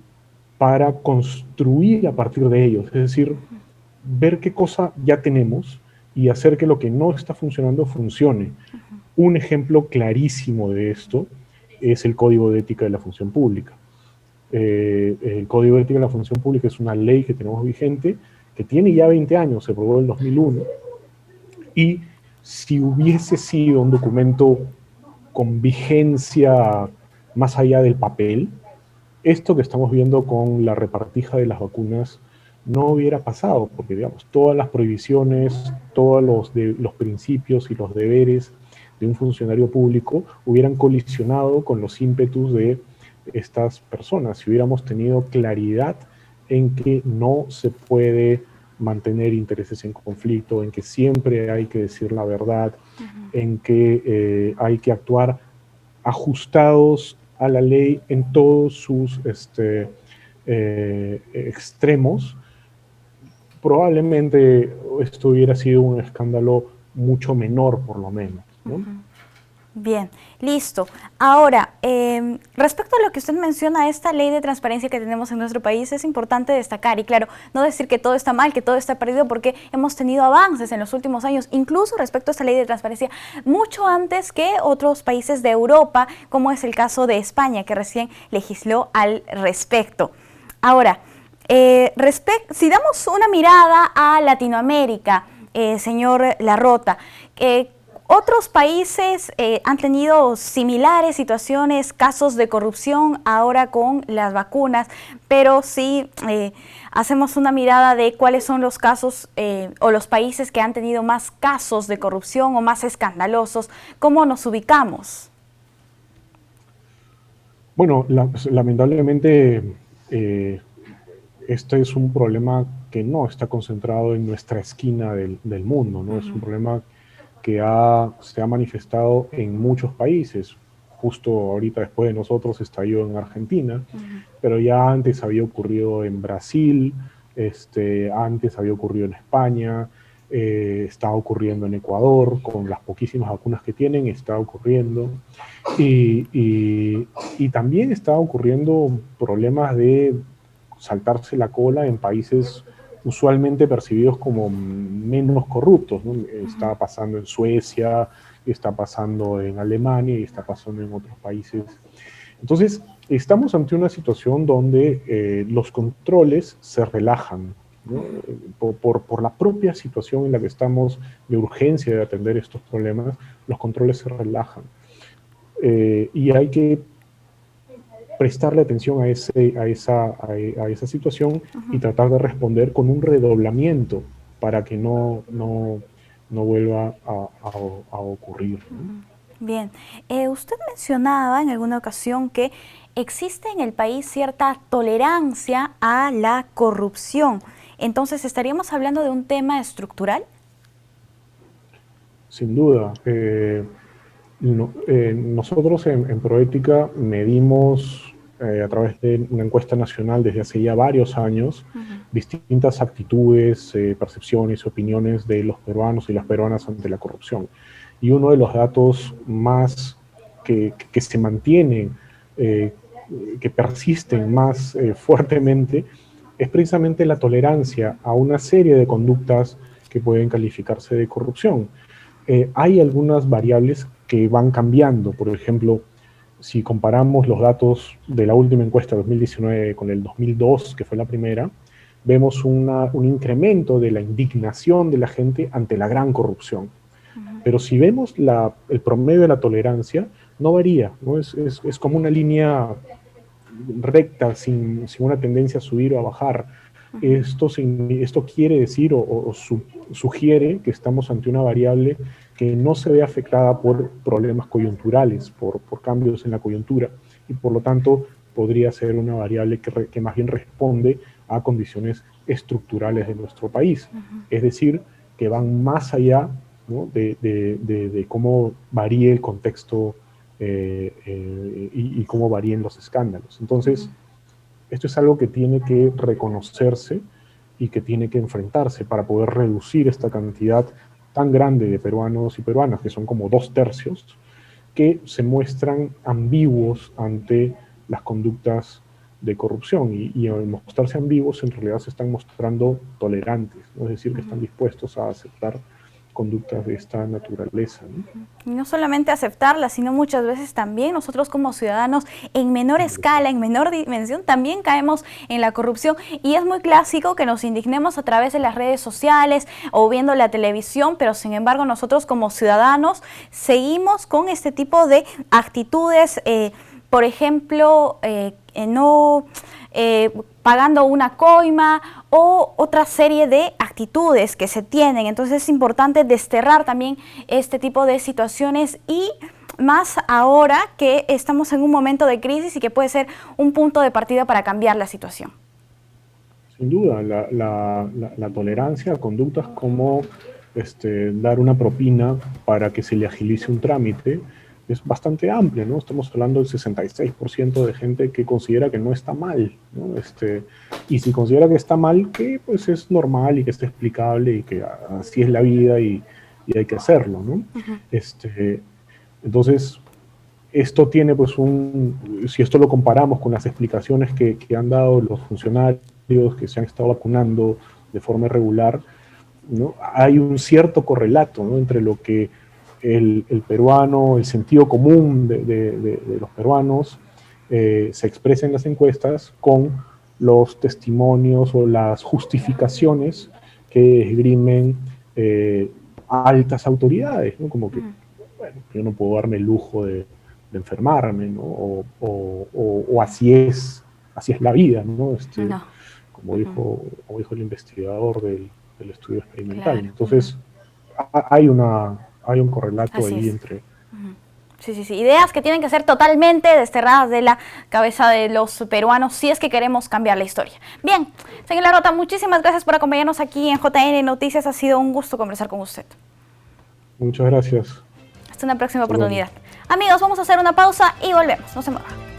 para construir a partir de ellos, es decir, ver qué cosa ya tenemos y hacer que lo que no está funcionando funcione. Un ejemplo clarísimo de esto es el Código de Ética de la Función Pública. El Código de Ética de la Función Pública es una ley que tenemos vigente, que tiene ya 20 años, se aprobó en 2001, y si hubiese sido un documento con vigencia más allá del papel, esto que estamos viendo con la repartija de las vacunas no hubiera pasado, porque digamos, todas las prohibiciones, todos los principios y los deberes de un funcionario público hubieran colisionado con los ímpetus de estas personas. Si hubiéramos tenido claridad en que no se puede mantener intereses en conflicto, en que siempre hay que decir la verdad, en que hay que actuar ajustados a la ley en todos sus extremos, probablemente esto hubiera sido un escándalo mucho menor, por lo menos, ¿no? Bien, listo. Ahora, respecto a lo que usted menciona, esta ley de transparencia que tenemos en nuestro país, es importante destacar, y claro, no decir que todo está mal, que todo está perdido, porque hemos tenido avances en los últimos años, incluso respecto a esta ley de transparencia, mucho antes que otros países de Europa, como es el caso de España, que recién legisló al respecto. Ahora, si damos una mirada a Latinoamérica, señor Larrota, otros países han tenido similares situaciones, casos de corrupción ahora con las vacunas, pero si hacemos una mirada de cuáles son los casos o los países que han tenido más casos de corrupción o más escandalosos, ¿cómo nos ubicamos? Bueno, lamentablemente este es un problema que no está concentrado en nuestra esquina del mundo, ¿no? Es un problema que se ha manifestado en muchos países. Justo ahorita después de nosotros estalló en Argentina, pero ya antes había ocurrido en Brasil, antes había ocurrido en España, está ocurriendo en Ecuador, con las poquísimas vacunas que tienen, está ocurriendo. Y también está ocurriendo problemas de saltarse la cola en países usualmente percibidos como menos corruptos, ¿no? Está pasando en Suecia, está pasando en Alemania y está pasando en otros países. Entonces, estamos ante una situación donde los controles se relajan, ¿no? Por la propia situación en la que estamos de urgencia de atender estos problemas, los controles se relajan. Y hay que prestarle atención a esa situación y tratar de responder con un redoblamiento para que no vuelva a ocurrir, ¿no? Bien, usted mencionaba en alguna ocasión que existe en el país cierta tolerancia a la corrupción. Entonces, ¿estaríamos hablando de un tema estructural? Sin duda. Nosotros en Proética medimos a través de una encuesta nacional desde hace ya varios años distintas actitudes, percepciones, opiniones de los peruanos y las peruanas ante la corrupción. Y uno de los datos más que se mantienen, que persisten más fuertemente, es precisamente la tolerancia a una serie de conductas que pueden calificarse de corrupción. Hay algunas variables que van cambiando. Por ejemplo, si comparamos los datos de la última encuesta de 2019 con el 2002, que fue la primera, vemos un incremento de la indignación de la gente ante la gran corrupción. Pero si vemos el promedio de la tolerancia, no varía, ¿no? Es como una línea recta, sin una tendencia a subir o a bajar. Esto quiere decir o sugiere que estamos ante una variable que no se ve afectada por problemas coyunturales, por cambios en la coyuntura, y por lo tanto podría ser una variable que más bien responde a condiciones estructurales de nuestro país. Es decir, que van más allá, ¿no? de cómo varíe el contexto y cómo varíen los escándalos. Entonces, esto es algo que tiene que reconocerse y que tiene que enfrentarse para poder reducir esta cantidad tan grande de peruanos y peruanas, que son como 2/3, que se muestran ambiguos ante las conductas de corrupción. Y al mostrarse ambiguos, en realidad se están mostrando tolerantes, ¿no? Es decir, que están dispuestos a aceptar conductas de esta naturaleza, ¿no? Y no solamente aceptarlas, sino muchas veces también nosotros como ciudadanos en menor escala, en menor dimensión, también caemos en la corrupción. Y es muy clásico que nos indignemos a través de las redes sociales o viendo la televisión, pero sin embargo nosotros como ciudadanos seguimos con este tipo de actitudes, por ejemplo, pagando una coima o otra serie de actitudes que se tienen. Entonces es importante desterrar también este tipo de situaciones, y más ahora que estamos en un momento de crisis y que puede ser un punto de partida para cambiar la situación. Sin duda, la tolerancia a conductas como dar una propina para que se le agilice un trámite es bastante amplia, ¿no? Estamos hablando del 66% de gente que considera que no está mal, ¿no? Y si considera que está mal, que pues es normal y que está explicable y que así es la vida y hay que hacerlo, ¿no? Entonces, esto tiene pues si esto lo comparamos con las explicaciones que han dado los funcionarios que se han estado vacunando de forma irregular, ¿no? Hay un cierto correlato, ¿no?, entre lo que el peruano, el sentido común de los peruanos se expresa en las encuestas con los testimonios o las justificaciones que esgrimen altas autoridades, ¿no? Como que, bueno, yo no puedo darme el lujo de enfermarme, ¿no? O así es la vida, ¿no? Como dijo el investigador del estudio experimental. Claro. Entonces, hay un correlato así ahí entre... Sí. Ideas que tienen que ser totalmente desterradas de la cabeza de los peruanos si es que queremos cambiar la historia. Bien, señor Larrota, muchísimas gracias por acompañarnos aquí en JN Noticias. Ha sido un gusto conversar con usted. Muchas gracias. Hasta una próxima oportunidad. Amigos, vamos a hacer una pausa y volvemos. No se muevan.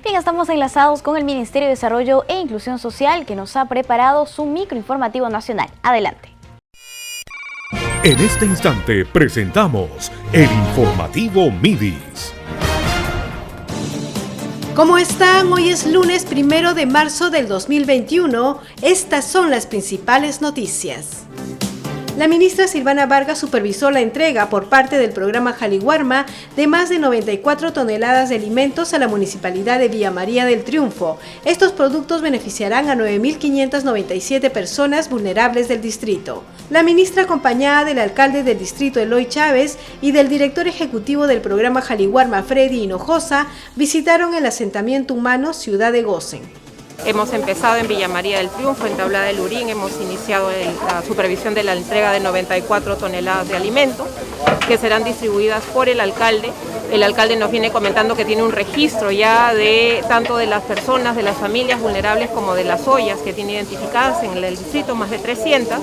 Bien, estamos enlazados con el Ministerio de Desarrollo e Inclusión Social, que nos ha preparado su microinformativo nacional. Adelante. En este instante presentamos el informativo Midis. ¿Cómo están? Hoy es lunes 1 de marzo del 2021. Estas son las principales noticias. La ministra Silvana Vargas supervisó la entrega por parte del programa Jaliwarma de más de 94 toneladas de alimentos a la municipalidad de Villa María del Triunfo. Estos productos beneficiarán a 9.597 personas vulnerables del distrito. La ministra, acompañada del alcalde del distrito Eloy Chávez y del director ejecutivo del programa Jaliwarma Freddy Hinojosa, visitaron el asentamiento humano Ciudad de Gosen. Hemos empezado en Villa María del Triunfo, en Tablada del Lurín, hemos iniciado la supervisión de la entrega de 94 toneladas de alimentos que serán distribuidas por el alcalde. El alcalde nos viene comentando que tiene un registro ya de tanto de las personas, de las familias vulnerables como de las ollas que tiene identificadas en el distrito, más de 300,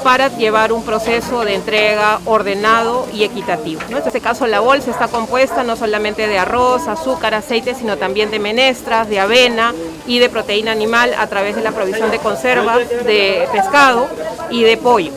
para llevar un proceso de entrega ordenado y equitativo, ¿no? En este caso la bolsa está compuesta no solamente de arroz, azúcar, aceite, sino también de menestras, de avena y de proteína animal a través de la provisión de conservas, de pescado y de pollo.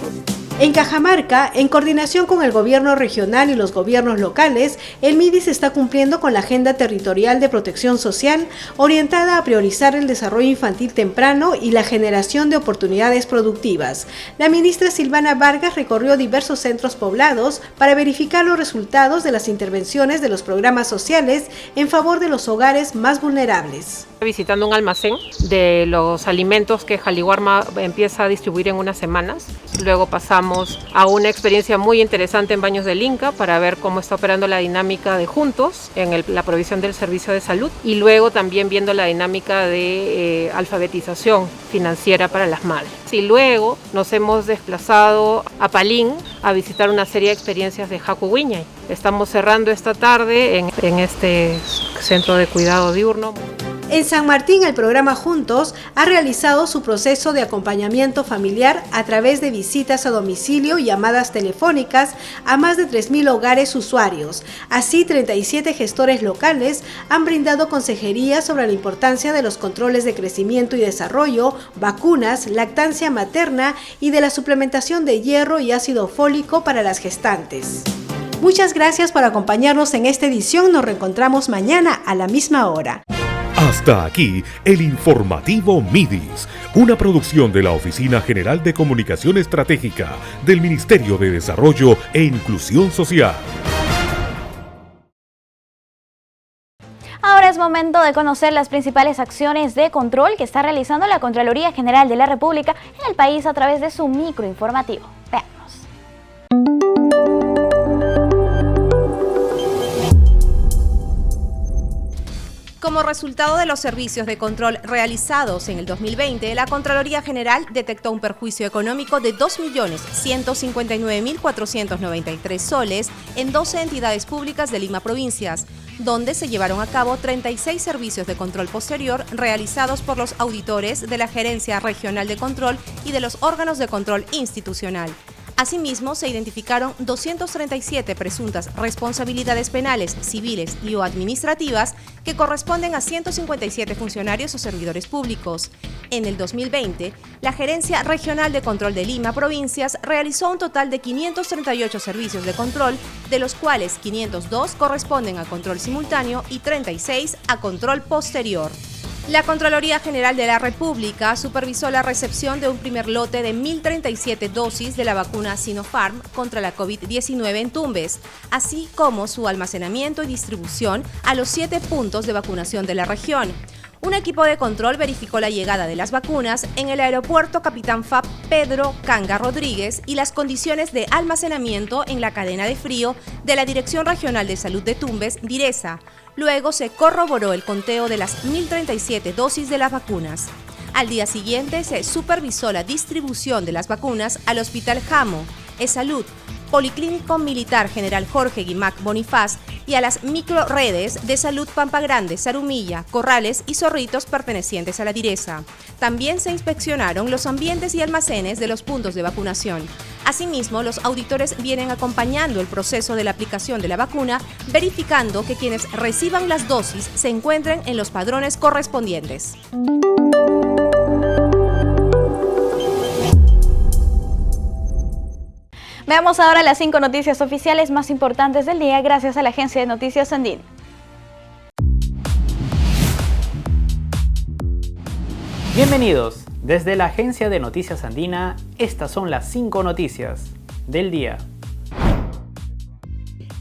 En Cajamarca, en coordinación con el gobierno regional y los gobiernos locales, el MIDIS está cumpliendo con la Agenda Territorial de Protección Social, orientada a priorizar el desarrollo infantil temprano y la generación de oportunidades productivas. La ministra Silvana Vargas recorrió diversos centros poblados para verificar los resultados de las intervenciones de los programas sociales en favor de los hogares más vulnerables. Visitando un almacén de los alimentos que Jaliwarma empieza a distribuir en unas semanas. Luego pasamos a una experiencia muy interesante en Baños del Inca para ver cómo está operando la dinámica de Juntos en la provisión del servicio de salud, y luego también viendo la dinámica de alfabetización financiera para las madres. Y luego nos hemos desplazado a Palín a visitar una serie de experiencias de Jacuwiñay. Estamos cerrando esta tarde en este centro de cuidado diurno. En San Martín, el programa Juntos ha realizado su proceso de acompañamiento familiar a través de visitas a domicilio y llamadas telefónicas a más de 3.000 hogares usuarios. Así, 37 gestores locales han brindado consejería sobre la importancia de los controles de crecimiento y desarrollo, vacunas, lactancia materna y de la suplementación de hierro y ácido fólico para las gestantes. Muchas gracias por acompañarnos en esta edición. Nos reencontramos mañana a la misma hora. Hasta aquí el informativo Midis, una producción de la Oficina General de Comunicación Estratégica del Ministerio de Desarrollo e Inclusión Social. Ahora es momento de conocer las principales acciones de control que está realizando la Contraloría General de la República en el país a través de su microinformativo. Veamos. Como resultado de los servicios de control realizados en el 2020, la Contraloría General detectó un perjuicio económico de 2.159.493 soles en 12 entidades públicas de Lima Provincias, donde se llevaron a cabo 36 servicios de control posterior realizados por los auditores de la Gerencia Regional de Control y de los órganos de control institucional. Asimismo, se identificaron 237 presuntas responsabilidades penales, civiles y o administrativas que corresponden a 157 funcionarios o servidores públicos. En el 2020, la Gerencia Regional de Control de Lima Provincias realizó un total de 538 servicios de control, de los cuales 502 corresponden a control simultáneo y 36 a control posterior. La Contraloría General de la República supervisó la recepción de un primer lote de 1.037 dosis de la vacuna Sinopharm contra la COVID-19 en Tumbes, así como su almacenamiento y distribución a los 7 puntos de vacunación de la región. Un equipo de control verificó la llegada de las vacunas en el aeropuerto Capitán FAP Pedro Canga Rodríguez y las condiciones de almacenamiento en la cadena de frío de la Dirección Regional de Salud de Tumbes, DIRESA. Luego se corroboró el conteo de las 1.037 dosis de las vacunas. Al día siguiente se supervisó la distribución de las vacunas al Hospital Jamo, E-Salud, Policlínico Militar General Jorge Guimac Bonifaz y a las microredes de salud Pampa Grande, Zarumilla, Corrales y Zorritos pertenecientes a la DIRESA. También se inspeccionaron los ambientes y almacenes de los puntos de vacunación. Asimismo, los auditores vienen acompañando el proceso de la aplicación de la vacuna, verificando que quienes reciban las dosis se encuentren en los padrones correspondientes. Veamos ahora las 5 noticias oficiales más importantes del día gracias a la agencia de noticias Andina. Bienvenidos. Desde la agencia de noticias Andina, estas son las 5 noticias del día.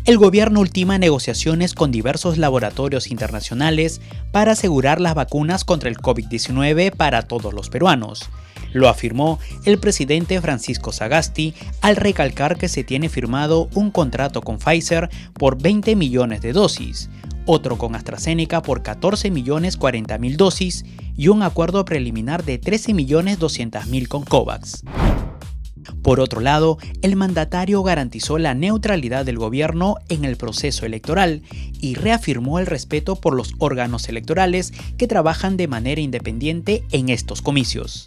El gobierno ultima negociaciones con diversos laboratorios internacionales para asegurar las vacunas contra el COVID-19 para todos los peruanos. Lo afirmó el presidente Francisco Sagasti al recalcar que se tiene firmado un contrato con Pfizer por 20 millones de dosis, otro con AstraZeneca por 14.040.000 dosis y un acuerdo preliminar de 13.200.000 con COVAX. Por otro lado, el mandatario garantizó la neutralidad del gobierno en el proceso electoral y reafirmó el respeto por los órganos electorales que trabajan de manera independiente en estos comicios.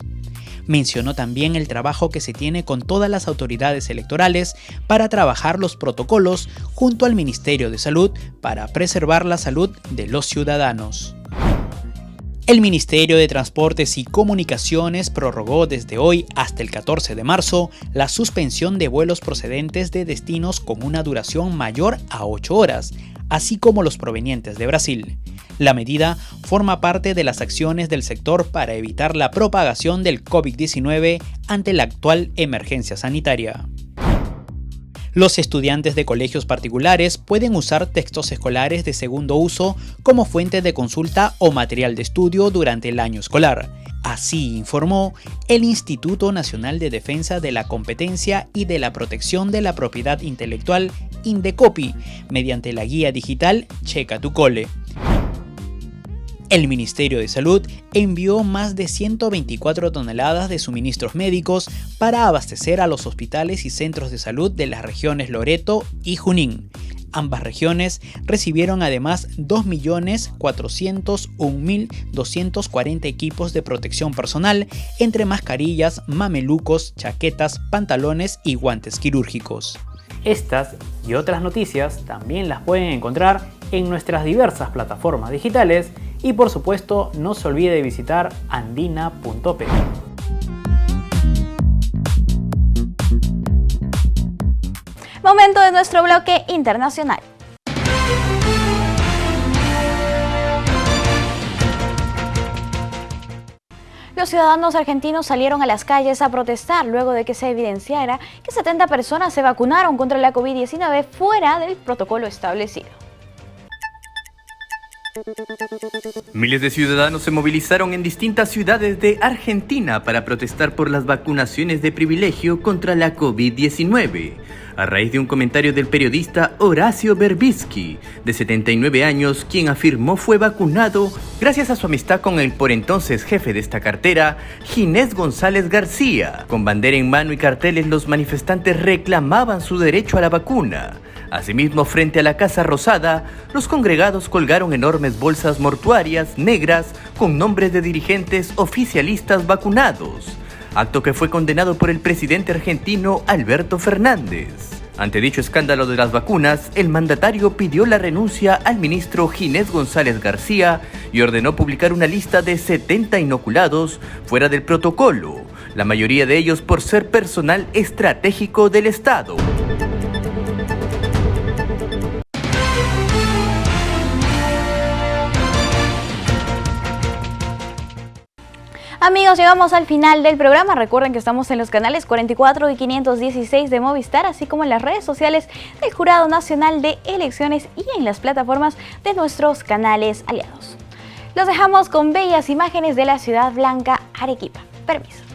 Mencionó también el trabajo que se tiene con todas las autoridades electorales para trabajar los protocolos junto al Ministerio de Salud para preservar la salud de los ciudadanos. El Ministerio de Transportes y Comunicaciones prorrogó desde hoy hasta el 14 de marzo la suspensión de vuelos procedentes de destinos con una duración mayor a 8 horas, así como los provenientes de Brasil. La medida forma parte de las acciones del sector para evitar la propagación del COVID-19 ante la actual emergencia sanitaria. Los estudiantes de colegios particulares pueden usar textos escolares de segundo uso como fuente de consulta o material de estudio durante el año escolar. Así informó el Instituto Nacional de Defensa de la Competencia y de la Protección de la Propiedad Intelectual, INDECOPI, mediante la guía digital Checa tu Cole. El Ministerio de Salud envió más de 124 toneladas de suministros médicos para abastecer a los hospitales y centros de salud de las regiones Loreto y Junín. Ambas regiones recibieron además 2.401.240 equipos de protección personal, entre mascarillas, mamelucos, chaquetas, pantalones y guantes quirúrgicos. Estas y otras noticias también las pueden encontrar en nuestras diversas plataformas digitales y por supuesto no se olvide de visitar andina.p. Momento de nuestro bloque internacional. Los ciudadanos argentinos salieron a las calles a protestar luego de que se evidenciara que 70 personas se vacunaron contra la COVID-19 fuera del protocolo establecido. Miles de ciudadanos se movilizaron en distintas ciudades de Argentina para protestar por las vacunaciones de privilegio contra la COVID-19, a raíz de un comentario del periodista Horacio Berbisky, de 79 años, quien afirmó fue vacunado gracias a su amistad con el por entonces jefe de esta cartera, Ginés González García. Con bandera en mano y carteles, los manifestantes reclamaban su derecho a la vacuna. Asimismo, frente a la Casa Rosada, los congregados colgaron enormes bolsas mortuarias negras con nombres de dirigentes oficialistas vacunados, acto que fue condenado por el presidente argentino Alberto Fernández. Ante dicho escándalo de las vacunas, el mandatario pidió la renuncia al ministro Ginés González García y ordenó publicar una lista de 70 inoculados fuera del protocolo, la mayoría de ellos por ser personal estratégico del Estado. Amigos, llegamos al final del programa. Recuerden que estamos en los canales 44 y 516 de Movistar, así como en las redes sociales del Jurado Nacional de Elecciones y en las plataformas de nuestros canales aliados. Los dejamos con bellas imágenes de la ciudad blanca Arequipa. Permiso.